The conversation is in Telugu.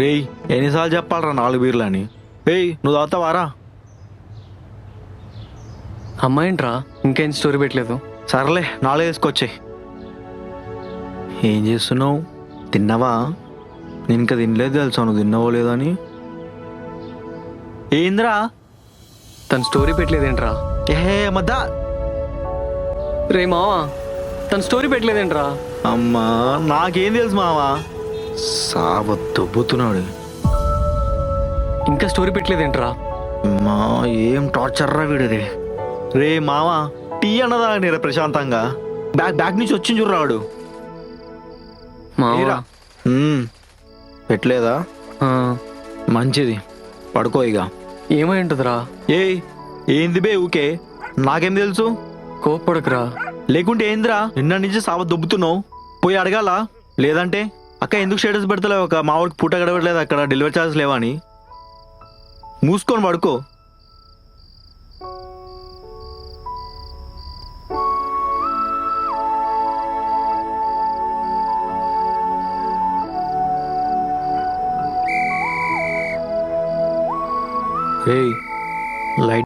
రేయ్ ఎన్నిసార్లు చెప్పాలరా 4 బీర్లు అని. ఏయ్ నువ్వు తాగుతావారా? అమ్మాయింట్రా ఇంకేం స్టోరీ పెట్టలేదు. సర్లే 4 వేసుకొచ్చాయి. ఏం చేస్తున్నావు? తిన్నావా? నేను ఇంకా తినలేదు తెలుసా, నువ్వు తిన్నావో లేదని. ఏంద్రా? తను స్టోరీ పెట్టలేదేంట్రా? ఏ మద్దా రే మావా, తను స్టోరీ పెట్టలేదేంట్రా? అమ్మా నాకేం తెలుసు మావా. సావ దొబ్బుతున్నాడు. ఇంకా స్టోరీ పెట్టలేదేంట్రా? మా ఏం టార్చర్ రా వీడు. రే మావా టీ అన్నదా నీరా ప్రశాంతంగా. బ్యాగ్ నుంచి వచ్చింది చూడు రాడు. మావా పెట్టలేదా? ఆ, మంచిది, పడుకో ఇక. ఏమై ఉంటుందిరా? ఏయ్ ఏంది బే ఊకే, నాకేం తెలుసు? కోప్పడకురా. లేకుంటే ఏందిరా నిన్న నుంచి సావ దొబ్బుతున్నావు? పోయి అడగాల. లేదంటే అక్క ఎందుకు స్టేటస్ పెడతలేవు, ఒక మా వాడికి పూట గడవట్లేదు అక్కడ డెలివరీ ఛార్జెస్ లేవా అని. మూసుకొని పడుకో. ఏయ్ లైట్